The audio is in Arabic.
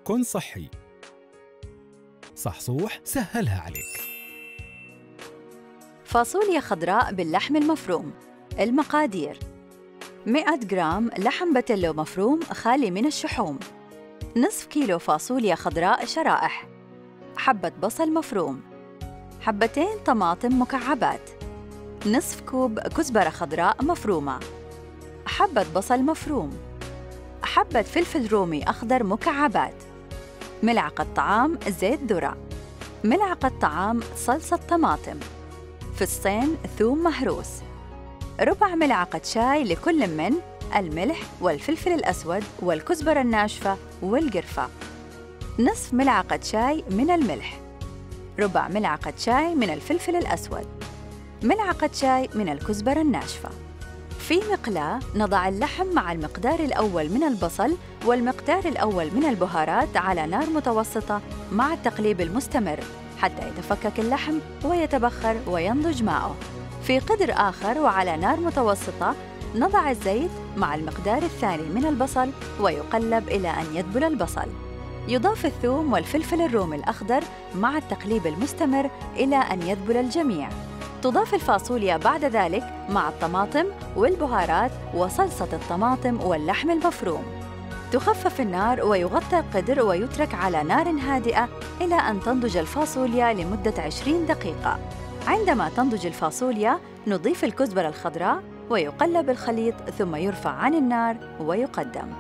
كن صحي. صحصوح سهلها عليك. فاصوليا خضراء باللحم المفروم. المقادير: 100 جرام لحم بتلو مفروم خالي من الشحوم، نصف كيلو فاصوليا خضراء شرائح، حبة بصل مفروم، حبتين طماطم مكعبات، نصف كوب كزبرة خضراء مفرومة، حبة بصل مفروم، حبة فلفل رومي أخضر مكعبات، ملعقة طعام زيت ذرة، ملعقة طعام صلصة طماطم، فصين ثوم مهروس، ربع ملعقة شاي لكل من الملح والفلفل الأسود والكزبرة الناشفة والقرفة، نصف ملعقة شاي من الملح، ربع ملعقة شاي من الفلفل الأسود، ملعقة شاي من الكزبرة الناشفة. في مقلاة نضع اللحم مع المقدار الأول من البصل والمقدار الأول من البهارات على نار متوسطة مع التقليب المستمر حتى يتفكك اللحم ويتبخر وينضج ماؤه. في قدر آخر وعلى نار متوسطة نضع الزيت مع المقدار الثاني من البصل ويقلب إلى أن يذبل البصل. يضاف الثوم والفلفل الرومي الأخضر مع التقليب المستمر إلى أن يذبل الجميع. تضاف الفاصوليا بعد ذلك مع الطماطم والبهارات وصلصة الطماطم واللحم المفروم. تخفف النار ويغطى القدر ويترك على نار هادئة إلى أن تنضج الفاصوليا لمدة 20 دقيقة. عندما تنضج الفاصوليا نضيف الكزبرة الخضراء ويقلب الخليط ثم يرفع عن النار ويقدم.